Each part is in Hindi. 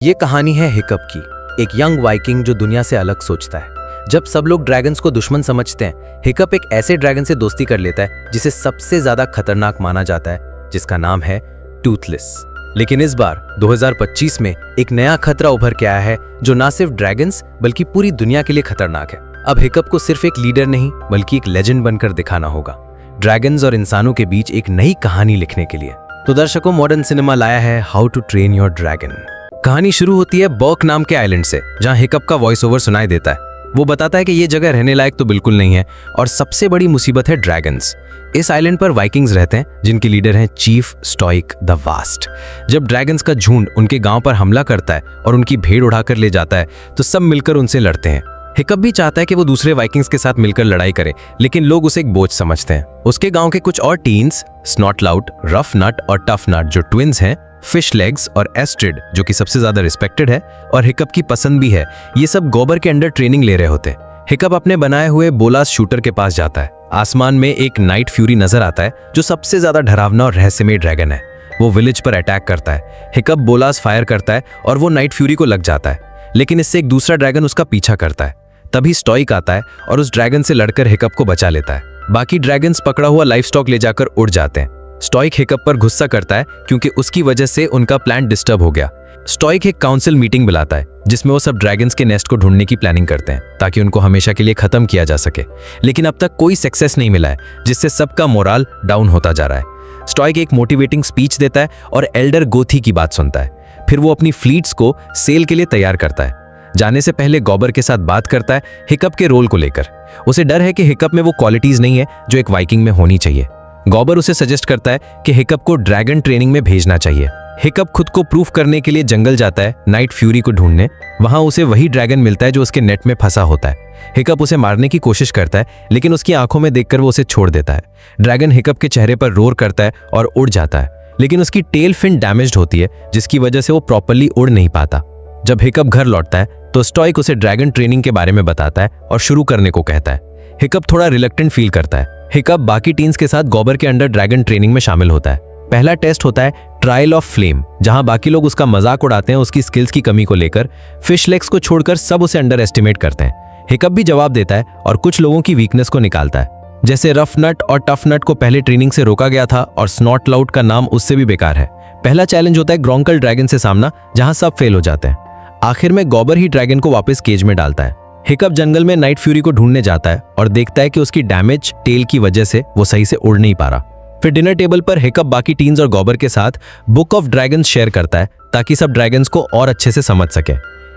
ये कहानी है हिकअप की, एक यंग वाइकिंग जो दुनिया से अलग सोचता है। जब सब लोग ड्रैगन्स को दुश्मन समझते हैं, हिकअप एक ऐसे ड्रैगन से दोस्ती कर लेता है जिसे सबसे ज्यादा खतरनाक माना जाता है, जिसका नाम है टूथलेस। लेकिन इस बार 2025 में एक नया खतरा उभर के आया है जो ना सिर्फ ड्रैगन्स बल्कि पूरी दुनिया के लिए खतरनाक है। अब हिकअप को सिर्फ एक लीडर नहीं बल्कि एक लेजेंड बनकर दिखाना होगा, ड्रैगन्स और इंसानों के बीच एक नई कहानी लिखने के लिए। तो दर्शकों, मॉडर्न सिनेमा लाया है how to train your dragon. कहानी शुरू होती है बर्क नाम के आइलैंड से, जहां हिकअप का वॉइस ओवर सुनाई देता है। वो बताता है कि ये जगह रहने लायक तो बिल्कुल नहीं है और सबसे बड़ी मुसीबत है ड्रैगन्स। इस आइलैंड पर वाइकिंग्स रहते हैं जिनके लीडर हैं चीफ स्टोइक द वास्ट। जब ड्रैगन्स का झुंड उनके गांव पर हमला करता है और उनकी भेड़ उड़ाकर ले जाता है तो सब मिलकर उनसे लड़ते हैं। हिकअप भी चाहता है कि वो दूसरे वाइकिंग्स के साथ मिलकर लड़ाई करे, लेकिन लोग उसे एक बोझ समझते हैं। उसके गांव के कुछ और टीन्स, स्नॉटलाउट, रफ नट और टफ नट जो ट्विंस हैं, फिश लेग्स और एस्ट्रिड जो कि सबसे ज्यादा रिस्पेक्टेड है और हिकअप की पसंद भी है, ये सब गोबर के अंडर ट्रेनिंग ले रहे होते हैं। हिकअप अपने बनाए हुए बोलास शूटर के पास जाता है। आसमान में एक नाइट फ्यूरी नजर आता है जो सबसे ज्यादा डरावना और रहस्यमय ड्रैगन है। वो विलेज पर अटैक करता है। हिकअप बोलास फायर करता है और वो नाइट फ्यूरी को लग जाता है, लेकिन इससे एक दूसरा ड्रैगन उसका पीछा करता है। तभी स्टोइक आता है और उस ड्रैगन से लड़कर हिकअप को बचा लेता है। बाकी ड्रैगन्स पकड़ा हुआ लाइफ स्टॉक ले जाकर उड़ जाते हैं। स्टोइक हिकअप पर गुस्सा करता है क्योंकि उसकी वजह से उनका प्लान डिस्टर्ब हो गया। स्टोइक एक काउंसिल मीटिंग बुलाता है जिसमें वो सब ड्रैगन्स के नेस्ट को ढूंढने की प्लानिंग करते हैं ताकि उनको हमेशा के लिए खत्म किया जा सके, लेकिन अब तक कोई सक्सेस नहीं मिला है, जिससे सबका मोराल डाउन होता जा रहा है। स्टोइक एक मोटिवेटिंग स्पीच देता है और एल्डर गोथी की बात सुनता है। फिर वो अपनी फ्लीट्स को सेल के लिए तैयार करता है। जाने से पहले गॉबर के साथ बात करता है हिकअप के रोल को लेकर। उसे डर है कि हिकअप में वो क्वालिटीज नहीं है जो एक वाइकिंग में होनी चाहिए। गॉबर उसे सजेस्ट करता है कि हिकअप को ड्रैगन ट्रेनिंग में भेजना चाहिए। हिकअप खुद को प्रूफ करने के लिए जंगल जाता है नाइट फ्यूरी को ढूंढने। वहां उसे वही ड्रैगन मिलता है जो उसके नेट में फंसा होता है। हिकअप उसे मारने की कोशिश करता है, लेकिन उसकी आंखों में देखकर वो उसे छोड़ देता है। ड्रैगन हिकअप के चेहरे पर रोर करता है और उड़ जाता है, लेकिन उसकी टेल फिन डैमेज्ड होती है जिसकी वजह से वो प्रॉपर्ली उड़ नहीं पाता। जब हिकअप घर लौटता है तो स्टोइक उसे ड्रैगन ट्रेनिंग के बारे में बताता है और शुरू करने को कहता है। हिकअप थोड़ा रिलक्टेंट फील करता है। हिकअप बाकी टीन्स के साथ गोबर के अंडर ड्रैगन ट्रेनिंग में शामिल होता है। पहला टेस्ट होता है ट्रायल ऑफ फ्लेम, जहां बाकी लोग उसका मजाक उड़ाते हैं उसकी स्किल्स की कमी को लेकर। फिश लेग्स को छोड़कर सब उसे अंडर एस्टिमेट करते हैं। हिकअप भी जवाब देता है और कुछ लोगों की वीकनेस को निकालता है, जैसे रफ नट और टफ नट को पहले ट्रेनिंग से रोका गया था और स्नॉटलाउट का नाम उससे भी बेकार है। पहला चैलेंज होता है ग्रोंकल ड्रैगन से सामना, जहां सब फेल हो जाते हैं। आखिर में गॉबर ही ड्रैगन को वापस केज में डालता है। हिकअप जंगल में नाइट फ्यूरी को ढूंढने जाता है और देखता है कि उसकी डैमेज टेल की वजह से वो सही से उड़ नहीं पा रहा। फिर डिनर टेबल पर हिकअप बाकी टीन्स और गॉबर के साथ बुक ऑफ ड्रैगन्स शेयर करता है ताकि सब ड्रैगन्स को और अच्छे से समझ सके।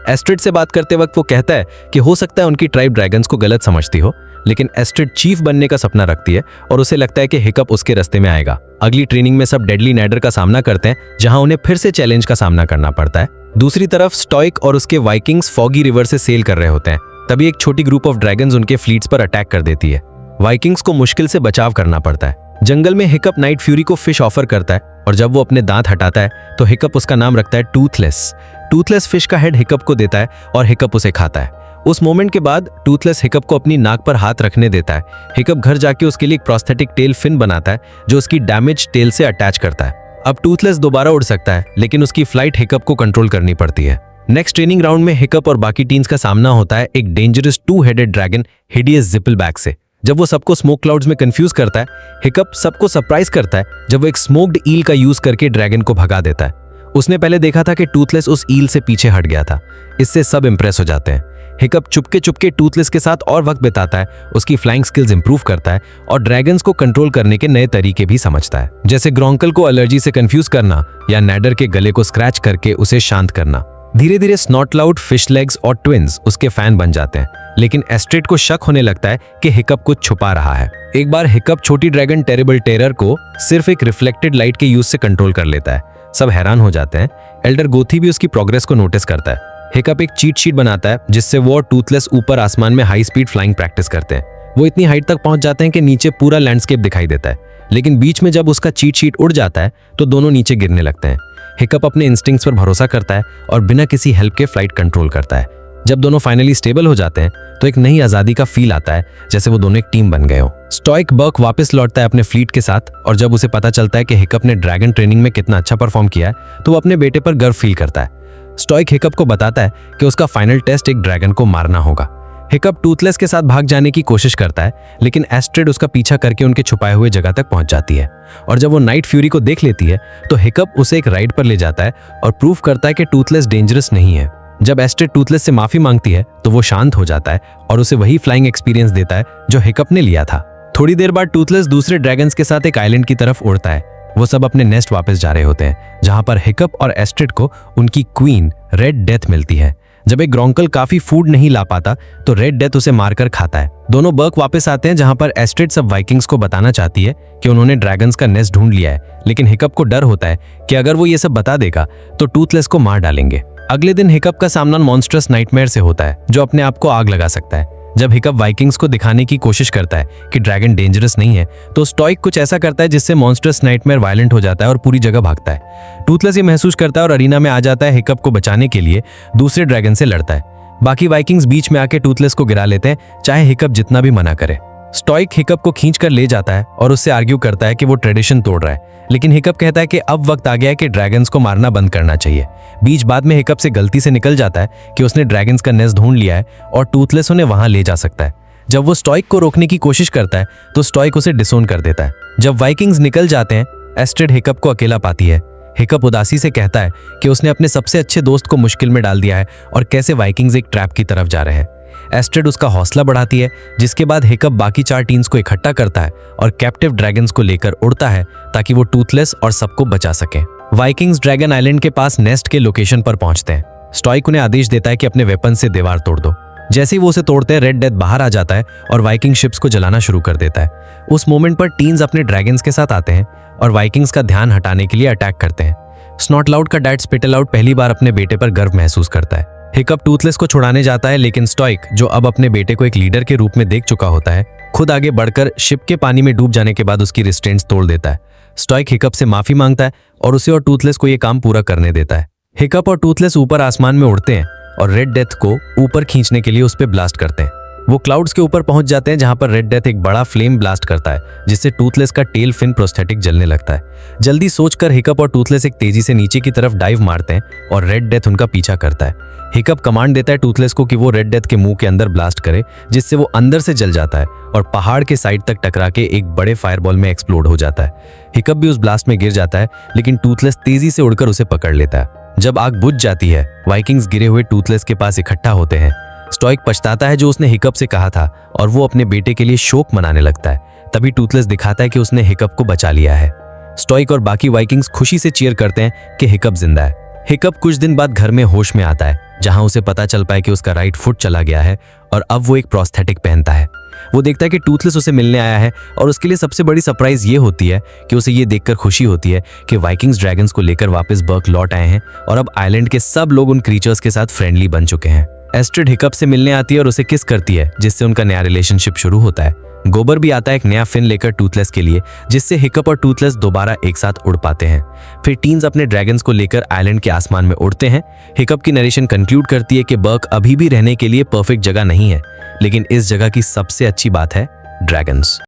एस्ट्रिड से बात करते वक्त वो कहता है कि हो सकता है उनकी ट्राइब ड्रैगन्स को गलत समझती हो, लेकिन एस्ट्रिड चीफ बनने का सपना रखती है और उसे लगता है कि हिकअप उसके रास्ते में आएगा। अगली ट्रेनिंग में सब डेडली नैडर का सामना करते हैं, जहां उन्हें फिर से चैलेंज का सामना करना पड़ता है। दूसरी तरफ स्टोइक और उसके वाइकिंग्स फॉगी रिवर से सेल कर रहे होते हैं। तभी एक छोटी ग्रुप ऑफ ड्रैगन्स उनके फ्लीट्स पर अटैक कर देती है। वाइकिंग्स को मुश्किल से बचाव करना पड़ता है। जंगल में हिकअप नाइट फ्यूरी को फिश ऑफर करता है और जब वो अपने दांत हटाता है तो हिकअप उसका नाम रखता है टूथलेस। टूथलेस फिश का हेड हिकअप को देता है और हिकअप उसे खाता है। उस मोमेंट के बाद टूथलेस हिकअप को अपनी नाक पर हाथ रखने देता है। हिकअप घर जाके उसके लिए एक प्रोस्थेटिक टेल फिन बनाता है जो उसकी डैमेज टेल से अटैच करता है। अब टूथलेस दोबारा उड़ सकता है, लेकिन उसकी फ्लाइट हिकअप को कंट्रोल करनी पड़ती है। नेक्स्ट ट्रेनिंग राउंड में हिकअप और बाकी टीन्स का सामना होता है एक dangerous two headed dragon Hideous Zippleback से। जब वो सबको स्मोक क्लाउड्स में कंफ्यूज करता है, हिकअप सबको सरप्राइज करता है जब वो एक स्मोक्ड ईल का यूज करके ड्रैगन को भगा देता है। उसने पहले देखा था कि टूथलेस उस ईल से पीछे हट गया था। इससे सब इंप्रेस हो जाते हैं। हिकअप चुपके चुपके टूथलेस के साथ और वक्त बिताता है, उसकी फ्लाइंग स्किल्स इंप्रूव करता है और ड्रैगन्स को कंट्रोल करने के नए तरीके भी समझता है, जैसे ग्रोंकल को एलर्जी से कंफ्यूज करना या नैडर के गले को स्क्रैच करके उसे शांत करना। धीरे धीरे स्नॉटलाउट, फिश लेग्स और ट्विंस उसके फैन बन जाते हैं, लेकिन एस्ट्रिड को शक होने लगता है कि हिकअप कुछ छुपा रहा है। एक बार हिकअप छोटी ड्रैगन टेरिबल टेरर को सिर्फ एक रिफ्लेक्टेड लाइट के यूज से कंट्रोल कर लेता है। सब हैरान हो जाते हैं। एल्डर गोथी भी उसकी प्रोग्रेस को नोटिस करता है। हिकअप एक चीट शीट बनाता है जिससे वो और टूथलेस ऊपर आसमान में हाई स्पीड फ्लाइंग प्रैक्टिस करते हैं। वो इतनी हाइट तक पहुंच जाते हैं कि नीचे पूरा लैंडस्केप दिखाई देता है, लेकिन बीच में जब उसका चीट शीट उड़ जाता है तो दोनों नीचे गिरने लगते हैं। हिकअप अपने इंस्टिंक्ट्स पर भरोसा करता है और बिना किसी हेल्प के फ्लाइट कंट्रोल करता है। जब दोनों फाइनली स्टेबल हो जाते हैं तो एक नई आजादी का फील आता है, जैसे वो दोनों एक टीम बन गए हो। स्टोइक बर्क वापस लौटता है अपने फ्लीट के साथ और जब उसे पता चलता है कि हिकअप ने ड्रैगन ट्रेनिंग में कितना अच्छा परफॉर्म किया है तो वो अपने बेटे पर गर्व फील करता है। स्टॉइक हिकअप को बताता है कि उसका फाइनल टेस्ट एक ड्रैगन को मारना होगा। हिकअप टूथलेस के साथ भाग जाने की कोशिश करता है, लेकिन एस्ट्रिड उसका पीछा करके उनके छुपाए हुए जगह तक पहुंच जाती है और जब वो नाइट फ्यूरी को देख लेती है तो हिकअप उसे एक राइड पर ले जाता है और प्रूव करता है कि टूथलेस डेंजरस नहीं है। जब एस्ट्रिड टूथलेस से माफी मांगती है तो वो शांत हो जाता है और उसे वही फ्लाइंग एक्सपीरियंस देता है जो हिकअप ने लिया था। थोड़ी देर बाद टूथलेस दूसरे ड्रैगन्स के साथ एक आइलैंड की तरफ उड़ता है। वो सब अपने नेस्ट वापस जा रहे होते हैं, जहां पर हिकअप और एस्ट्रिड को उनकी क्वीन रेड डेथ मिलती है। जब एक ग्रोंकल काफी फूड नहीं ला पाता तो रेड डेथ उसे मारकर खाता है। दोनों बर्क वापस आते हैं, जहां पर एस्ट्रिड सब वाइकिंग्स को बताना चाहती है कि उन्होंने ड्रैगन्स का नेस्ट ढूंढ लिया है, लेकिन हिकअप को डर होता है कि अगर वो ये सब बता देगा तो टूथलेस को मार डालेंगे। अगले दिन हिकअप का सामना मॉन्स्टरस नाइटमेयर से होता है, जो अपने आप को आग लगा सकता है। जब हिकअप वाइकिंग्स को दिखाने की कोशिश करता है कि ड्रैगन डेंजरस नहीं है, तो स्टॉइक कुछ ऐसा करता है जिससे मॉन्स्टरस नाइटमेयर वायलेंट हो जाता है और पूरी जगह भागता है। टूथलेस ये महसूस करता है और अरीना में आ जाता है हिकअप को बचाने के लिए दूसरे ड्रैगन से लड़ता है। बाकी वाइकिंग्स बीच में आके टूथलेस को गिरा लेते हैं, चाहे हिकअप जितना भी मना करे। स्टॉइक हिकअप को खींच कर ले जाता है और उससे आर्ग्यू करता है कि वो ट्रेडिशन तोड़ रहा है, लेकिन हिकअप कहता है कि अब वक्त आ गया है कि ड्रैगन्स को मारना बंद करना चाहिए। बीच बाद में हिकअप से गलती से निकल जाता है कि उसने ड्रैगन्स का नेस्ट ढूंढ लिया है और टूथलेस उन्हें वहां ले जा सकता है। जब वो स्टॉइक को रोकने की कोशिश करता है तो स्टॉइक उसे डिसोन कर देता है। जब वाइकिंग्स निकल जाते हैं, एस्ट्रिड हिकअप को अकेला पाती है। हिकअप उदासी से कहता है कि उसने अपने सबसे अच्छे दोस्त को मुश्किल में डाल दिया है और कैसे वाइकिंग्स एक ट्रैप की तरफ जा रहे हैं। एस्ट्रिड उसका हौसला बढ़ाती है, जिसके बाद हिकअप बाकी 4 टीन्स को इकट्ठा करता है और कैप्टिव ड्रैगन्स को लेकर उड़ता है ताकि वो टूथलेस और सबको बचा सके। वाइकिंग्स ड्रैगन आइलैंड के पास नेस्ट के लोकेशन पर पहुंचते हैं। स्टॉइक उन्हें आदेश देता है कि अपने वेपन से दीवार तोड़ दो। जैसे ही वो उसे तोड़ते हैं, रेड डेथ बाहर आ जाता है और वाइकिंग शिप्स को जलाना शुरू कर देता है। उस मोमेंट पर टीन्स अपने ड्रैगन्स के साथ आते हैं और वाइकिंग्स का ध्यान हटाने के लिए अटैक करते हैं। स्नॉटलाउड का डैड स्पिटलाउड पहली बार अपने बेटे पर गर्व महसूस करता है। हिकअप टूथलेस को छुड़ाने जाता है, लेकिन स्टॉइक, जो अब अपने बेटे को एक लीडर के रूप में देख चुका होता है, खुद आगे बढ़कर शिप के पानी में डूब जाने के बाद उसकी रिस्ट्रेंट्स तोड़ देता है। स्टॉइक हिकअप से माफी मांगता है और उसे और टूथलेस को ये काम पूरा करने देता है। हिकअप और टूथलेस ऊपर आसमान में उड़ते हैं और रेड डेथ को ऊपर खींचने के लिए उस पर ब्लास्ट करते हैं। वो क्लाउड्स के ऊपर पहुंच जाते हैं, जहां पर रेड डेथ एक बड़ा फ्लेम ब्लास्ट करता है, जिससे टूथलेस का टेल फिन प्रोस्थेटिक जलने लगता है। जल्दी सोचकर हिकअप और टूथलेस एक तेजी से नीचे की तरफ डाइव मारते हैं और रेड डेथ उनका पीछा करता है। हिकअप कमांड देता है टूथलेस को कि वो रेड डेथ के मुंह के अंदर ब्लास्ट करे, जिससे वो अंदर से जल जाता है और पहाड़ के साइड तक टकरा के एक बड़े फायरबॉल में एक्सप्लोड हो जाता है। हिकअप भी उस ब्लास्ट में गिर जाता है, लेकिन टूथलेस तेजी से उड़कर उसे पकड़ लेता है। जब आग बुझ जाती है, वाइकिंग्स गिरे हुए टूथलेस के पास इकट्ठा होते हैं। स्टॉइक पछताता है जो उसने हिकअप से कहा था और वो अपने बेटे के लिए शोक मनाने लगता है। तभी टूथलेस दिखाता है कि उसने हिकअप को बचा लिया है। स्टॉइक और बाकी वाइकिंग्स खुशी से चीयर करते हैं कि हिकअप जिंदा है। हिकअप कुछ दिन बाद घर में होश में आता है, जहां उसे पता चल पाए कि उसका राइट फुट चला गया है और अब वो एक प्रोस्थेटिक पहनता है। वो देखता है कि टूथलेस उसे मिलने आया है और उसके लिए सबसे बड़ी सरप्राइज ये होती है कि उसे ये देखकर खुशी होती है कि वाइकिंग्स ड्रैगन्स को लेकर वापस बर्क लौट आए हैं और अब आइलैंड के सब लोग उन क्रीचर्स के साथ फ्रेंडली बन चुके हैं। एस्ट्रिड हिकअप से मिलने आती है और उसे किस करती है, जिससे उनका नया रिलेशनशिप शुरू होता है। गोबर भी आता है एक नया फिन लेकर टूथलेस के लिए, जिससे हिकअप और टूथलेस दोबारा एक साथ उड़ पाते हैं। फिर टीन्स अपने ड्रैगन्स को लेकर आइलैंड के आसमान में उड़ते हैं। हिकअप की नरेशन कंक्लूड करती है कि बर्क अभी भी रहने के लिए परफेक्ट जगह नहीं है, लेकिन इस जगह की सबसे अच्छी बात है ड्रैगन्स।